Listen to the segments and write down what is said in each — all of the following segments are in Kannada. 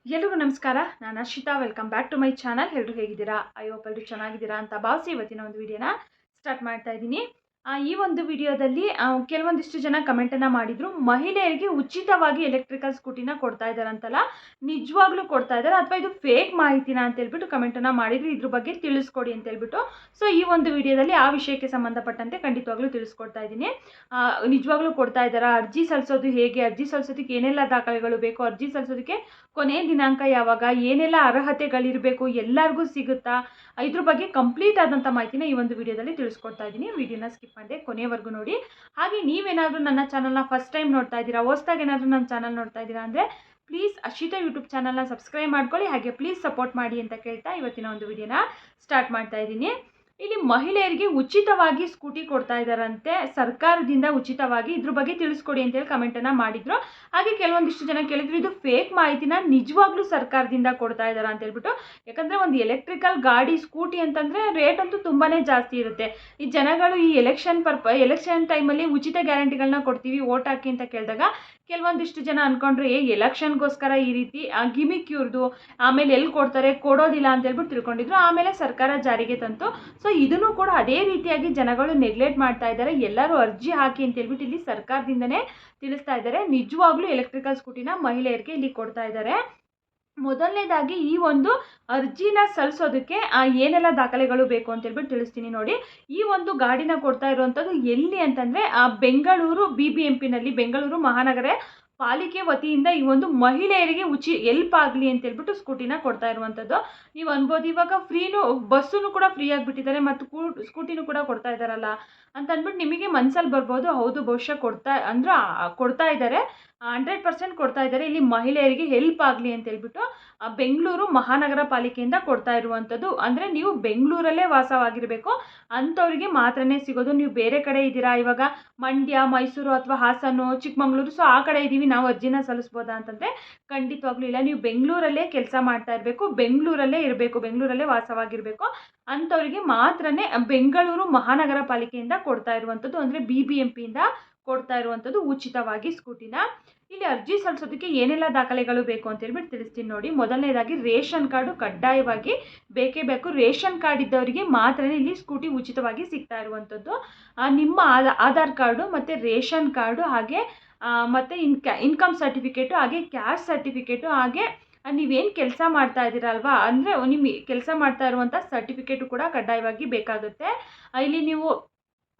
ಎಲ್ರಿಗೂ ನಮಸ್ಕಾರ. ನಾನು Harshita. Welcome back to my channel. ಎಲ್ಲರೂ ಹೇಗಿದ್ದೀರಾ? ಐ ಹೋಪ್ ಎಲ್ಲರೂ ಚೆನ್ನಾಗಿದ್ದೀರಾ ಅಂತ ಭಾವಿಸಿ ಇವತ್ತಿನ ಒಂದು ವಿಡಿಯೋನ ಸ್ಟಾರ್ಟ್ ಮಾಡ್ತಾ ಇದ್ದೀನಿ. ಈ ಒಂದು ವಿಡಿಯೋದಲ್ಲಿ ಕೆಲವೊಂದಿಷ್ಟು ಜನ ಕಮೆಂಟನ್ನು ಮಾಡಿದರು, ಮಹಿಳೆಯರಿಗೆ ಉಚಿತವಾಗಿ ಎಲೆಕ್ಟ್ರಿಕಲ್ ಸ್ಕೂಟಿನ ಕೊಡ್ತಾ ಇದ್ದಾರಂತಲ್ಲ, ನಿಜವಾಗ್ಲೂ ಕೊಡ್ತಾ ಇದ್ದಾರೆ ಅಥವಾ ಇದು ಫೇಕ್ ಮಾಹಿತಿನ ಅಂತ ಹೇಳ್ಬಿಟ್ಟು ಕಮೆಂಟನ್ನು ಮಾಡಿದ್ರು. ಇದ್ರ ಬಗ್ಗೆ ತಿಳಿಸ್ಕೊಡಿ ಅಂತ ಹೇಳ್ಬಿಟ್ಟು. ಸೊ ಈ ಒಂದು ವಿಡಿಯೋದಲ್ಲಿ ಆ ವಿಷಯಕ್ಕೆ ಸಂಬಂಧಪಟ್ಟಂತೆ ಖಂಡಿತವಾಗ್ಲೂ ತಿಳಿಸ್ಕೊಡ್ತಾ ಇದ್ದೀನಿ. ನಿಜವಾಗ್ಲೂ ಕೊಡ್ತಾ ಇದ್ದಾರಾ? ಅರ್ಜಿ ಸಲ್ಲಿಸೋದು ಹೇಗೆ? ಅರ್ಜಿ ಸಲ್ಲಿಸೋದಕ್ಕೆ ಏನೆಲ್ಲ ದಾಖಲೆಗಳು ಬೇಕು? ಅರ್ಜಿ ಸಲ್ಲಿಸೋದಕ್ಕೆ ಕೊನೆಯ ದಿನಾಂಕ ಯಾವಾಗ? ಏನೆಲ್ಲ ಅರ್ಹತೆಗಳಿರಬೇಕು? ಎಲ್ಲರಿಗೂ ಸಿಗುತ್ತಾ? ಇದ್ರ ಬಗ್ಗೆ ಕಂಪ್ಲೀಟ್ ಆದಂಥ ಮಾಹಿತಿನ ಈ ಒಂದು ವಿಡಿಯೋದಲ್ಲಿ ತಿಳಿಸ್ಕೊಡ್ತಾ ಇದ್ದೀನಿ. ವಿಡಿಯೋನ ಸ್ಕಿಪ್ ಮಾಡಿದೆ ಕೊನೆವರೆಗೂ ನೋಡಿ. ಹಾಗೆ ನೀವೇನಾದರೂ ನನ್ನ ಚಾನಲ್ನ ಫಸ್ಟ್ ಟೈಮ್ ನೋಡ್ತಾ ಇದ್ದೀರಾ, ಹೊಸದಾಗಿ ಏನಾದರೂ ನನ್ನ ಚಾನಲ್ ನೋಡ್ತಾ ಇದ್ದೀರಾ ಅಂದರೆ ಪ್ಲೀಸ್ ಹರ್ಷಿತಾ ಯೂಟ್ಯೂಬ್ ಚಾನಲ್ನ ಸಬ್ಸ್ಕ್ರೈಬ್ ಮಾಡ್ಕೊಳ್ಳಿ. ಹಾಗೆ ಪ್ಲೀಸ್ ಸಪೋರ್ಟ್ ಮಾಡಿ ಅಂತ ಕೇಳ್ತಾ ಇವತ್ತಿನ ಒಂದು ವಿಡಿಯೋನ ಸ್ಟಾರ್ಟ್ ಮಾಡ್ತಾ ಇದ್ದೀನಿ. ಇಲ್ಲಿ ಮಹಿಳೆಯರಿಗೆ ಉಚಿತವಾಗಿ ಸ್ಕೂಟಿ ಕೊಡ್ತಾ ಇದ್ದಾರಂತೆ, ಸರ್ಕಾರದಿಂದ ಉಚಿತವಾಗಿ. ಇದ್ರ ಬಗ್ಗೆ ತಿಳಿಸ್ಕೊಡಿ ಅಂತೇಳಿ ಕಮೆಂಟನ್ನು ಮಾಡಿದ್ರು. ಹಾಗೆ ಕೆಲವೊಂದಿಷ್ಟು ಜನ ಕೇಳಿದ್ರು, ಇದು ಫೇಕ್ ಮಾಹಿತಿನ ನಿಜವಾಗ್ಲೂ ಸರ್ಕಾರದಿಂದ ಕೊಡ್ತಾ ಇದ್ದಾರಾ ಅಂತ ಹೇಳ್ಬಿಟ್ಟು. ಯಾಕಂದರೆ ಒಂದು ಎಲೆಕ್ಟ್ರಿಕಲ್ ಗಾಡಿ ಸ್ಕೂಟಿ ಅಂತಂದರೆ ರೇಟ್ ಅಂತೂ ತುಂಬಾ ಜಾಸ್ತಿ ಇರುತ್ತೆ. ಈ ಜನಗಳು ಈ ಎಲೆಕ್ಷನ್ ಟೈಮಲ್ಲಿ ಉಚಿತ ಗ್ಯಾರಂಟಿಗಳನ್ನ ಕೊಡ್ತೀವಿ, ಓಟ್ ಹಾಕಿ ಅಂತ ಕೇಳಿದಾಗ ಕೆಲವೊಂದಿಷ್ಟು ಜನ ಅಂದ್ಕೊಂಡ್ರೆ ಎಲೆಕ್ಷನ್ಗೋಸ್ಕರ ಈ ರೀತಿ ಗಿಮಿಕ್ ಇವ್ರದ್ದು, ಆಮೇಲೆ ಎಲ್ಲಿ ಕೊಡ್ತಾರೆ, ಕೊಡೋದಿಲ್ಲ ಅಂತ ಹೇಳ್ಬಿಟ್ಟು ತಿಳ್ಕೊಂಡಿದ್ರು. ಆಮೇಲೆ ಸರ್ಕಾರ ಜಾರಿಗೆ ತಂತು. ಸೊ ಇದನ್ನು ಕೂಡ ಅದೇ ರೀತಿಯಾಗಿ ಜನಗಳು ನೆಗ್ಲೆಕ್ಟ್ ಮಾಡ್ತಾ ಇದ್ದಾರೆ. ಎಲ್ಲರೂ ಅರ್ಜಿ ಹಾಕಿ ಅಂತ ಹೇಳ್ಬಿಟ್ಟು ಇಲ್ಲಿ ಸರ್ಕಾರದಿಂದನೇ ತಿಳಿಸ್ತಾ ಇದ್ದಾರೆ. ನಿಜವಾಗ್ಲೂ ಎಲೆಕ್ಟ್ರಿಕಲ್ ಸ್ಕೂಟಿನ ಮಹಿಳೆಯರಿಗೆ ಇಲ್ಲಿ ಕೊಡ್ತಾ ಇದ್ದಾರೆ. ಮೊದಲನೇದಾಗಿ ಈ ಒಂದು ಅರ್ಜಿನ ಸಲ್ಲಿಸೋದಕ್ಕೆ ಏನೆಲ್ಲ ದಾಖಲೆಗಳು ಬೇಕು ಅಂತ ಹೇಳ್ಬಿಟ್ಟು ತಿಳಿಸ್ತೀನಿ ನೋಡಿ. ಈ ಒಂದು ಗಾಡಿನ ಕೊಡ್ತಾ ಇರುವಂಥದ್ದು ಎಲ್ಲಿ ಅಂತಂದರೆ ಬೆಂಗಳೂರು BBMPನಲ್ಲಿ, ಬೆಂಗಳೂರು ಮಹಾನಗರ ಪಾಲಿಕೆ ವತಿಯಿಂದ ಈ ಒಂದು ಮಹಿಳೆಯರಿಗೆ ಎಲ್ಪ್ ಆಗಲಿ ಅಂತ ಹೇಳ್ಬಿಟ್ಟು ಸ್ಕೂಟಿನ ಕೊಡ್ತಾ ಇರುವಂಥದ್ದು. ನೀವು ಅನ್ಬೋದು, ಇವಾಗ ಬಸ್ಸನ್ನು ಕೂಡ ಫ್ರೀ ಆಗಿಬಿಟ್ಟಿದ್ದಾರೆ ಮತ್ತು ಸ್ಕೂಟಿನೂ ಕೂಡ ಕೊಡ್ತಾ ಇದ್ದಾರಲ್ಲ ಅಂತ ಅಂದ್ಬಿಟ್ಟು ನಿಮಗೆ ಮನಸ್ಸಲ್ಲಿ ಬರ್ಬೋದು. ಹೌದು, ಬಹುಶಃ ಕೊಡ್ತಾ ಇದ್ದಾರೆ, 100% ಕೊಡ್ತಾ ಇದ್ದಾರೆ. ಇಲ್ಲಿ ಮಹಿಳೆಯರಿಗೆ ಹೆಲ್ಪ್ ಆಗಲಿ ಅಂತ ಹೇಳ್ಬಿಟ್ಟು ಬೆಂಗಳೂರು ಮಹಾನಗರ ಪಾಲಿಕೆಯಿಂದ ಕೊಡ್ತಾ ಇರುವಂಥದ್ದು. ಅಂದರೆ ನೀವು ಬೆಂಗಳೂರಲ್ಲೇ ವಾಸವಾಗಿರಬೇಕು ಅಂಥವ್ರಿಗೆ ಮಾತ್ರನೇ ಸಿಗೋದು. ನೀವು ಬೇರೆ ಕಡೆ ಇದ್ದೀರಾ, ಇವಾಗ ಮಂಡ್ಯ, ಮೈಸೂರು ಅಥವಾ ಹಾಸನ, ಚಿಕ್ಕಮಗಳೂರು, ಸೊ ಆ ಕಡೆ ಇದ್ದೀವಿ, ನಾವು ಅರ್ಜಿನ ಸಲ್ಲಿಸ್ಬೋದಾ ಅಂತಂದರೆ ಖಂಡಿತವಾಗ್ಲೂ ಇಲ್ಲ. ನೀವು ಬೆಂಗಳೂರಲ್ಲೇ ಕೆಲಸ ಮಾಡ್ತಾ ಇರಬೇಕು, ಬೆಂಗಳೂರಲ್ಲೇ ಇರಬೇಕು, ಬೆಂಗಳೂರಲ್ಲೇ ವಾಸವಾಗಿರಬೇಕು ಅಂಥವ್ರಿಗೆ ಮಾತ್ರನೇ ಬೆಂಗಳೂರು ಮಹಾನಗರ ಪಾಲಿಕೆಯಿಂದ ಕೊಡ್ತಾ ಇರುವಂಥದ್ದು. ಅಂದರೆ BBMPಯಿಂದ ಕೊಡ್ತಾ ಇರುವಂಥದ್ದು ಉಚಿತವಾಗಿ ಸ್ಕೂಟಿನ. ಇಲ್ಲಿ ಅರ್ಜಿ ಸಲ್ಲಿಸೋದಕ್ಕೆ ಏನೆಲ್ಲ ದಾಖಲೆಗಳು ಬೇಕು ಅಂತ ಹೇಳ್ಬಿಟ್ಟು ತಿಳಿಸ್ತೀನಿ ನೋಡಿ. ಮೊದಲನೇದಾಗಿ ರೇಷನ್ ಕಾರ್ಡು ಕಡ್ಡಾಯವಾಗಿ ಬೇಕೇ ಬೇಕು. ರೇಷನ್ ಕಾರ್ಡ್ ಇದ್ದವರಿಗೆ ಮಾತ್ರ ಇಲ್ಲಿ ಸ್ಕೂಟಿ ಉಚಿತವಾಗಿ ಸಿಗ್ತಾ ಇರುವಂಥದ್ದು. ನಿಮ್ಮ ಆಧಾರ್ ಕಾರ್ಡು ಮತ್ತು ರೇಷನ್ ಕಾರ್ಡು, ಹಾಗೆ ಮತ್ತು ಇನ್ಕಮ್ ಸರ್ಟಿಫಿಕೇಟು, ಹಾಗೆ ಕ್ಯಾಸ್ಟ್ ಸರ್ಟಿಫಿಕೇಟು, ಹಾಗೆ ನೀವೇನು ಕೆಲಸ ಮಾಡ್ತಾ ಇದ್ದೀರಲ್ವಾ, ಅಂದರೆ ನಿಮ್ಮ ಕೆಲಸ ಮಾಡ್ತಾ ಇರುವಂಥ ಸರ್ಟಿಫಿಕೇಟು ಕೂಡ ಕಡ್ಡಾಯವಾಗಿ ಬೇಕಾಗುತ್ತೆ. ಇಲ್ಲಿ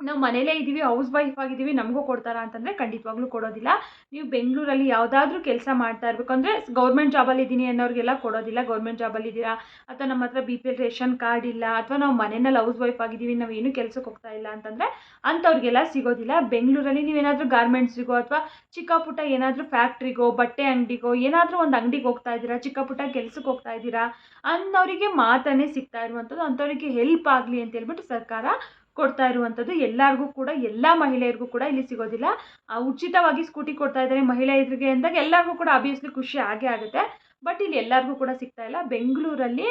ನಾವು ಮನೇಲೇ ಇದ್ದೀವಿ, ಹೌಸ್ ವೈಫ್ ಆಗಿದ್ದೀವಿ, ನಮಗೂ ಕೊಡ್ತಾರಾ ಅಂತಂದರೆ ಖಂಡಿತವಾಗ್ಲೂ ಕೊಡೋದಿಲ್ಲ. ನೀವು ಬೆಂಗಳೂರಲ್ಲಿ ಯಾವುದಾದ್ರೂ ಕೆಲಸ ಮಾಡ್ತಾ ಇರಬೇಕು ಅಂದರೆ, ಗೌರ್ಮೆಂಟ್ ಜಾಬಲ್ಲಿ ಇದ್ದೀನಿ ಅನ್ನೋರಿಗೆಲ್ಲ ಕೊಡೋದಿಲ್ಲ. ಗೌರ್ಮೆಂಟ್ ಜಾಬಲ್ಲಿ ಇದ್ದೀರಾ ಅಥವಾ ನಮ್ಮ ಹತ್ರ BPL ರೇಷನ್ ಕಾರ್ಡ್ ಇಲ್ಲ, ಅಥವಾ ನಾವು ಮನೆಯಲ್ಲಿ ಹೌಸ್ ವೈಫ್ ಆಗಿದ್ದೀವಿ, ನಾವು ಏನು ಕೆಲಸಕ್ಕೆ ಹೋಗ್ತಾ ಇಲ್ಲ ಅಂತಂದರೆ ಅಂಥವ್ರಿಗೆಲ್ಲ ಸಿಗೋದಿಲ್ಲ. ಬೆಂಗಳೂರಲ್ಲಿ ನೀವೇನಾದರೂ ಗಾರ್ಮೆಂಟ್ಸಿಗೋ ಅಥವಾ ಚಿಕ್ಕ ಪುಟ್ಟ ಏನಾದರೂ ಫ್ಯಾಕ್ಟ್ರಿಗೋ, ಬಟ್ಟೆ ಅಂಗಡಿಗೋ, ಏನಾದರೂ ಒಂದು ಅಂಗಡಿಗೆ ಹೋಗ್ತಾ ಇದ್ದೀರಾ, ಚಿಕ್ಕ ಪುಟ್ಟ ಕೆಲಸಕ್ಕೆ ಹೋಗ್ತಾ ಇದ್ದೀರಾ ಅನ್ನೋರಿಗೆ ಮಾತ್ರನೇ ಸಿಗ್ತಾ ಇರುವಂಥದ್ದು. ಅಂಥವರಿಗೆ ಹೆಲ್ಪ್ ಆಗಲಿ ಅಂತ ಹೇಳ್ಬಿಟ್ಟು ಸರ್ಕಾರ ಕೊಡ್ತಾ ಇರುವಂಥದ್ದು. ಎಲ್ಲರಿಗೂ ಕೂಡ, ಎಲ್ಲ ಮಹಿಳೆಯರಿಗೂ ಕೂಡ ಇಲ್ಲಿ ಸಿಗೋದಿಲ್ಲ. ಉಚಿತವಾಗಿ ಸ್ಕೂಟಿ ಕೊಡ್ತಾ ಇದ್ದಾರೆ ಮಹಿಳೆಯರಿಗೆ ಅಂದಾಗ ಎಲ್ಲರಿಗೂ ಕೂಡ ಆಬ್ವಿಯಸ್ಲಿ ಖುಷಿ ಆಗೇ ಆಗುತ್ತೆ. ಬಟ್ ಇಲ್ಲಿ ಎಲ್ಲರಿಗೂ ಕೂಡ ಸಿಗ್ತಾ ಇಲ್ಲ. ಬೆಂಗಳೂರಲ್ಲಿ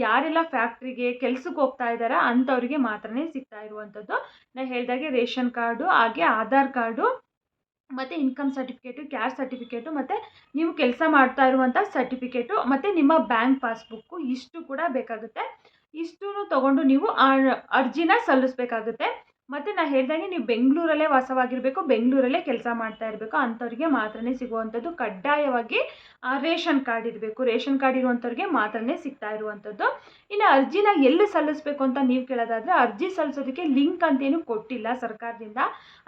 ಯಾರೆಲ್ಲ ಫ್ಯಾಕ್ಟ್ರಿಗೆ ಕೆಲಸಕ್ಕೆ ಹೋಗ್ತಾ ಇದ್ದಾರಾ ಅಂಥವ್ರಿಗೆ ಮಾತ್ರನೇ ಸಿಗ್ತಾ ಇರುವಂಥದ್ದು. ನಾನು ಹೇಳಿದಾಗೆ ರೇಷನ್ ಕಾರ್ಡು, ಹಾಗೆ ಆಧಾರ್ ಕಾರ್ಡು, ಮತ್ತು ಇನ್ಕಮ್ ಸರ್ಟಿಫಿಕೇಟು, ಕ್ಯಾಸ್ಟ್ ಸರ್ಟಿಫಿಕೇಟು, ಮತ್ತು ನೀವು ಕೆಲಸ ಮಾಡ್ತಾ ಇರುವಂಥ ಸರ್ಟಿಫಿಕೇಟು, ಮತ್ತು ನಿಮ್ಮ ಬ್ಯಾಂಕ್ ಪಾಸ್ಬುಕ್ಕು, ಇಷ್ಟು ಕೂಡ ಬೇಕಾಗುತ್ತೆ. ಇಷ್ಟೂ ತೊಗೊಂಡು ನೀವು ಅರ್ಜಿನ ಸಲ್ಲಿಸಬೇಕಾಗುತ್ತೆ. ಮತ್ತು ನಾನು ಹೇಳ್ದಂಗೆ ನೀವು ಬೆಂಗಳೂರಲ್ಲೇ ವಾಸವಾಗಿರಬೇಕು, ಬೆಂಗಳೂರಲ್ಲೇ ಕೆಲಸ ಮಾಡ್ತಾ ಇರಬೇಕು ಅಂಥವ್ರಿಗೆ ಮಾತ್ರನೇ ಸಿಗುವಂಥದ್ದು. ಕಡ್ಡಾಯವಾಗಿ ರೇಷನ್ ಕಾರ್ಡ್ ಇರಬೇಕು. ರೇಷನ್ ಕಾರ್ಡ್ ಇರುವಂಥವ್ರಿಗೆ ಮಾತ್ರನೇ ಸಿಗ್ತಾ ಇರುವಂಥದ್ದು. ಇನ್ನು ಅರ್ಜಿನ ಎಲ್ಲಿ ಸಲ್ಲಿಸಬೇಕು ಅಂತ ನೀವು ಕೇಳೋದಾದರೆ, ಅರ್ಜಿ ಸಲ್ಲಿಸೋದಕ್ಕೆ ಲಿಂಕ್ ಅಂತೇನು ಕೊಟ್ಟಿಲ್ಲ ಸರ್ಕಾರದಿಂದ.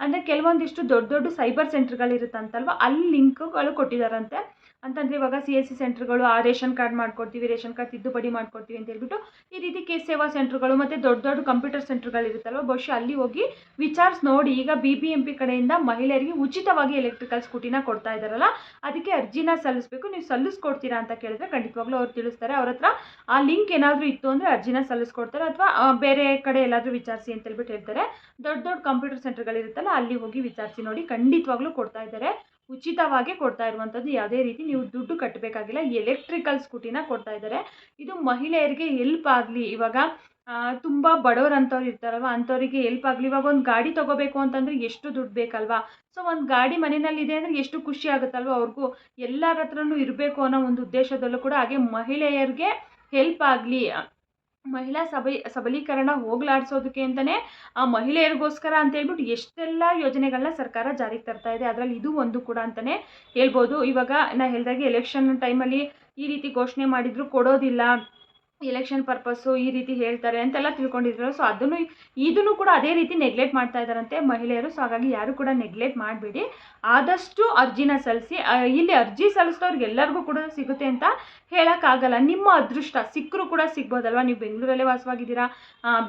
ಅಂದರೆ ಕೆಲವೊಂದಿಷ್ಟು ದೊಡ್ಡ ದೊಡ್ಡ ಸೈಬರ್ ಸೆಂಟರ್ಗಳಿರುತ್ತಂತಲ್ವ, ಅಲ್ಲಿ ಲಿಂಕ್ಗಳು ಕೊಟ್ಟಿದ್ದಾರಂತೆ. ಅಂತಂದರೆ ಇವಾಗ CSC ಸೆಂಟರ್ಗಳು, ರೇಷನ್ ಕಾರ್ಡ್ ಮಾಡ್ಕೊಡ್ತೀವಿ, ರೇಷನ್ ಕಾರ್ಡ್ ತಿದ್ದುಪಡಿ ಮಾಡ್ಕೊಡ್ತೀವಿ ಅಂತ ಹೇಳ್ಬಿಟ್ಟು ಈ ರೀತಿ ಸೇವಾ ಸೆಂಟರ್ಗಳು ಮತ್ತು ದೊಡ್ಡ ದೊಡ್ಡ ಕಂಪ್ಯೂಟರ್ ಸೆಂಟರ್ಗಳಿರುತ್ತಲ್ವ, ಬಹುಶಃ ಅಲ್ಲಿ ಹೋಗಿ ವಿಚಾರಿಸಿ ನೋಡಿ. ಈಗ BBMP ಕಡೆಯಿಂದ ಮಹಿಳೆಯರಿಗೆ ಉಚಿತವಾಗಿ ಎಲೆಕ್ಟ್ರಿಕಲ್ ಸ್ಕೂಟಿನ ಕೊಡ್ತಾ ಇದ್ದಾರಲ್ಲ, ಅದಕ್ಕೆ ಅರ್ಜಿನ ಸಲ್ಲಿಸಬೇಕು. ನೀವು ಸಲ್ಲಿಸ್ಕೊಡ್ತೀರಾ ಅಂತ ಕೇಳಿದ್ರೆ ಖಂಡಿತವಾಗ್ಲೂ ಅವ್ರು ತಿಳಿಸ್ತಾರೆ. ಅವ್ರ ಹತ್ರ ಆ ಲಿಂಕ್ ಏನಾದರೂ ಇತ್ತು ಅಂದರೆ ಅರ್ಜಿನ ಸಲ್ಲಿಸ್ಕೊಡ್ತಾರೆ, ಅಥವಾ ಬೇರೆ ಕಡೆ ಎಲ್ಲಾದರೂ ವಿಚಾರಿಸಿ ಅಂತ ಹೇಳ್ಬಿಟ್ಟು ಹೇಳ್ತಾರೆ. ದೊಡ್ಡ ದೊಡ್ಡ ಕಂಪ್ಯೂಟರ್ ಸೆಂಟರ್ಗಳಿರುತ್ತಲ್ಲ, ಅಲ್ಲಿ ಹೋಗಿ ವಿಚಾರಿಸಿ ನೋಡಿ, ಖಂಡಿತವಾಗ್ಲೂ ಕೊಡ್ತಾ ಇದ್ದಾರೆ. ಉಚಿತವಾಗಿ ಕೊಡ್ತಾ ಇರುವಂಥದ್ದು. ಯಾವುದೇ ರೀತಿ ನೀವು ದುಡ್ಡು ಕಟ್ಟಬೇಕಾಗಿಲ್ಲ. ಎಲೆಕ್ಟ್ರಿಕಲ್ ಸ್ಕೂಟಿನ ಕೊಡ್ತಾ ಇದ್ದಾರೆ. ಇದು ಮಹಿಳೆಯರಿಗೆ ಹೆಲ್ಪ್ ಆಗಲಿ. ಇವಾಗ ತುಂಬ ಬಡವರಂಥವ್ರು ಇರ್ತಾರಲ್ವ, ಅಂಥವರಿಗೆ ಹೆಲ್ಪ್ ಆಗಲಿ. ಇವಾಗ ಒಂದು ಗಾಡಿ ತೊಗೋಬೇಕು ಅಂತಂದರೆ ಎಷ್ಟು ದುಡ್ಡು ಬೇಕಲ್ವಾ. ಸೊ ಒಂದು ಗಾಡಿ ಮನೆಯಲ್ಲಿದೆ ಅಂದರೆ ಎಷ್ಟು ಖುಷಿ ಆಗುತ್ತಲ್ವ ಅವ್ರಿಗೂ. ಎಲ್ಲರ ಹತ್ರನೂ ಇರಬೇಕು ಅನ್ನೋ ಒಂದು ಉದ್ದೇಶದಲ್ಲೂ ಕೂಡ, ಹಾಗೆ ಮಹಿಳೆಯರಿಗೆ ಹೆಲ್ಪ್ ಆಗಲಿ, ಮಹಿಳಾ ಸಬಲೀಕರಣ ಹೋಗಲಾಡಿಸೋದಕ್ಕೆ ಅಂತಲೇ ಆ ಮಹಿಳೆಯರಿಗೋಸ್ಕರ ಅಂತ ಹೇಳ್ಬಿಟ್ಟು ಎಷ್ಟೆಲ್ಲ ಯೋಜನೆಗಳನ್ನ ಸರ್ಕಾರ ಜಾರಿಗೆ ತರ್ತಾ ಇದೆ. ಅದರಲ್ಲಿ ಇದು ಒಂದು ಕೂಡ ಅಂತಲೇ ಹೇಳ್ಬೋದು. ಇವಾಗ ನಾನು ಹೇಳಿದಾಗೆ ಎಲೆಕ್ಷನ್ ಟೈಮಲ್ಲಿ ಈ ರೀತಿ ಘೋಷಣೆ ಮಾಡಿದ್ರು ಕೊಡೋದಿಲ್ಲ, ಎಲೆಕ್ಷನ್ ಪರ್ಪಸ್ಸು ಈ ರೀತಿ ಹೇಳ್ತಾರೆ ಅಂತೆಲ್ಲ ತಿಳ್ಕೊಂಡಿದ್ರು. ಸೊ ಇದನ್ನು ಕೂಡ ಅದೇ ರೀತಿ ನೆಗ್ಲೆಕ್ಟ್ ಮಾಡ್ತಾ ಇದ್ದಾರಂತೆ ಮಹಿಳೆಯರು. ಸೊ ಹಾಗಾಗಿ ಯಾರು ಕೂಡ ನೆಗ್ಲೆಕ್ಟ್ ಮಾಡಬೇಡಿ, ಆದಷ್ಟು ಅರ್ಜಿನ ಸಲ್ಲಿಸಿ. ಇಲ್ಲಿ ಅರ್ಜಿ ಸಲ್ಲಿಸಿದವ್ರಿಗೆ ಎಲ್ಲರಿಗೂ ಕೂಡ ಸಿಗುತ್ತೆ ಅಂತ ಹೇಳೋಕ್ಕಾಗಲ್ಲ. ನಿಮ್ಮ ಅದೃಷ್ಟ, ಸಿಕ್ಕರೂ ಕೂಡ ಸಿಗ್ಬೋದಲ್ವ. ನೀವು ಬೆಂಗಳೂರಲ್ಲೇ ವಾಸವಾಗಿದ್ದೀರಾ,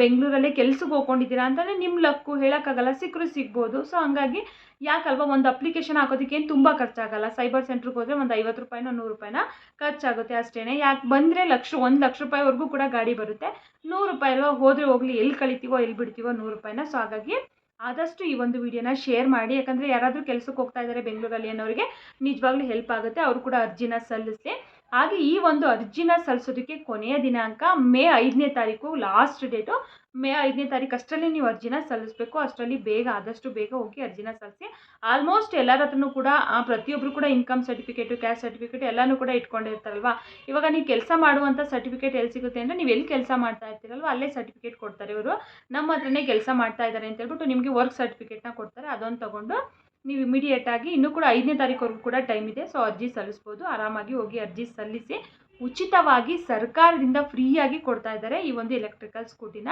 ಬೆಂಗಳೂರಲ್ಲೇ ಕೆಲ್ಸಕ್ಕೆ ಹೋಗ್ಕೊಂಡಿದ್ದೀರಾ ಅಂತಂದರೆ ನಿಮ್ಮ ಲಕ್ಕು, ಹೇಳೋಕ್ಕಾಗಲ್ಲ, ಸಿಕ್ಕರೂ ಸಿಗ್ಬೋದು. ಸೊ ಹಂಗಾಗಿ ಯಾಕಲ್ವ, ಒಂದು ಅಪ್ಲಿಕೇಶನ್ ಹಾಕೋದಕ್ಕೆ ಏನು ತುಂಬ ಖರ್ಚಾಗಲ್ಲ. ಸೈಬರ್ ಸೆಂಟ್ರಿಗೆ ಹೋದರೆ ಒಂದು 50 ರೂಪಾಯಿನೋ 100 ರೂಪಾಯಿನ ಖರ್ಚಾಗುತ್ತೆ ಅಷ್ಟೇ. ಯಾಕೆ ಬಂದರೆ 1 ಲಕ್ಷ ರೂಪಾಯಿವರೆಗೂ ಕೂಡ ಗಾಡಿ ಬರುತ್ತೆ. 100 ರೂಪಾಯಿ ಅಲ್ವಾ, ಹೋದರೆ ಹೋಗಲಿ, ಎಲ್ಲಿ ಕಳಿತೀವೋ ಎಲ್ಲಿ ಬಿಡ್ತೀವೋ 100 ರೂಪಾಯಿನ. ಸೊ ಹಾಗಾಗಿ ಆದಷ್ಟು ಈ ಒಂದು ವಿಡಿಯೋನ ಶೇರ್ ಮಾಡಿ. ಯಾಕಂದರೆ ಯಾರಾದರೂ ಕೆಲಸಕ್ಕೆ ಹೋಗ್ತಾ ಇದ್ದಾರೆ ಬೆಂಗಳೂರಲ್ಲಿ ಅನ್ನೋರಿಗೆ ನಿಜವಾಗ್ಲೂ ಹೆಲ್ಪ್ ಆಗುತ್ತೆ. ಅವರು ಕೂಡ ಅರ್ಜಿನ ಸಲ್ಲಿಸಿ. ಹಾಗೆ ಈ ಒಂದು ಅರ್ಜಿನ ಸಲ್ಲಿಸೋದಕ್ಕೆ ಕೊನೆಯ ದಿನಾಂಕ ಮೇ 5ನೇ ತಾರೀಕು, ಲಾಸ್ಟ್ ಡೇಟು ಮೇ 5ನೇ ತಾರೀಕು. ಅಷ್ಟರಲ್ಲಿ ನೀವು ಅರ್ಜಿನ ಸಲ್ಲಿಸಬೇಕು. ಅಷ್ಟರಲ್ಲಿ ಆದಷ್ಟು ಬೇಗ ಹೋಗಿ ಅರ್ಜಿನ ಸಲ್ಲಿಸಿ. ಆಲ್ಮೋಸ್ಟ್ ಎಲ್ಲರ ಹತ್ರನೂ ಕೂಡ ಪ್ರತಿಯೊಬ್ಬರು ಕೂಡ ಇನ್ಕಮ್ ಸರ್ಟಿಫಿಕೇಟು, ಕ್ಯಾಸ್ಟ್ ಸರ್ಟಿಫಿಕೇಟ್ ಎಲ್ಲನೂ ಕೂಡ ಇಟ್ಕೊಂಡಿರ್ತಾರಲ್ವ. ಇವಾಗ ನೀವು ಕೆಲಸ ಮಾಡುವಂಥ ಸರ್ಟಿಫಿಕೇಟ್ ಎಲ್ಲಿ ಸಿಗುತ್ತೆ ಅಂದರೆ, ನೀವು ಎಲ್ಲಿ ಕೆಲಸ ಮಾಡ್ತಾ ಇರ್ತೀರಲ್ವ ಅಲ್ಲೇ ಸರ್ಟಿಫಿಕೇಟ್ ಕೊಡ್ತಾರೆ ಇವರು. ನಮ್ಮ ಹತ್ರನೇ ಕೆಲಸ ಮಾಡ್ತಾ ಇದ್ದಾರೆ ಅಂತ ಹೇಳ್ಬಿಟ್ಟು ನಿಮಗೆ ವರ್ಕ್ ಸರ್ಟಿಫಿಕೇಟ್ನ ಕೊಡ್ತಾರೆ. ಅದನ್ನು ತೊಗೊಂಡು ನೀವು ಇಮಿಡಿಯೇಟಾಗಿ, ಇನ್ನೂ ಕೂಡ 5ನೇ ತಾರೀಕುವರೆಗೂ ಕೂಡ ಟೈಮ್ ಇದೆ. ಸೊ ಅರ್ಜಿ ಸಲ್ಲಿಸ್ಬೋದು. ಆರಾಮಾಗಿ ಹೋಗಿ ಅರ್ಜಿ ಸಲ್ಲಿಸಿ. ಉಚಿತವಾಗಿ ಸರ್ಕಾರದಿಂದ ಫ್ರೀಯಾಗಿ ಕೊಡ್ತಾ ಇದ್ದಾರೆ ಈ ಒಂದು ಎಲೆಕ್ಟ್ರಿಕಲ್ ಸ್ಕೂಟಿನ.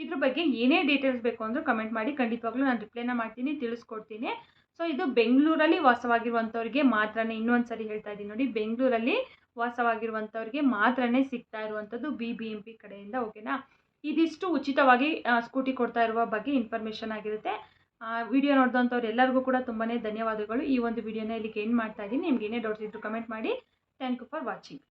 ಇದ್ರ ಬಗ್ಗೆ ಏನೇ ಡೀಟೇಲ್ಸ್ ಬೇಕು ಅಂದರೂ ಕಮೆಂಟ್ ಮಾಡಿ, ಖಂಡಿತವಾಗ್ಲೂ ನಾನು ರಿಪ್ಲೈನ ಮಾಡ್ತೀನಿ, ತಿಳಿಸ್ಕೊಡ್ತೀನಿ. ಸೊ ಇದು ಬೆಂಗಳೂರಲ್ಲಿ ವಾಸವಾಗಿರುವಂಥವ್ರಿಗೆ ಮಾತ್ರನೇ, ಇನ್ನೊಂದು ಸರಿ ಹೇಳ್ತಾ ಇದ್ದೀನಿ ನೋಡಿ, ಬೆಂಗಳೂರಲ್ಲಿ ವಾಸವಾಗಿರುವಂಥವ್ರಿಗೆ ಮಾತ್ರನೇ ಸಿಗ್ತಾ ಇರುವಂಥದ್ದು BBMP ಕಡೆಯಿಂದ. ಓಕೆನಾ. ಇದಿಷ್ಟು ಉಚಿತವಾಗಿ ಸ್ಕೂಟಿ ಕೊಡ್ತಾ ಇರುವ ಬಗ್ಗೆ ಇನ್ಫಾರ್ಮೇಷನ್ ಆಗಿರುತ್ತೆ. ವಿಡಿಯೋ ನೋಡಿದಂಥವ್ರು ಎಲ್ಲರಿಗೂ ಕೂಡ ತುಂಬಾ ಧನ್ಯವಾದಗಳು. ಈ ಒಂದು ವಿಡಿಯೋನ ಇಲ್ಲಿಗೆ ಎಂಡ್ ಮಾಡ್ತಾ ಇದ್ದೀನಿ. ನಿಮ್ಗೆ ಏನೇ ಡೌಟ್ಸ್ ಇದ್ದರೂ ಕಮೆಂಟ್ ಮಾಡಿ. Thank you for watching.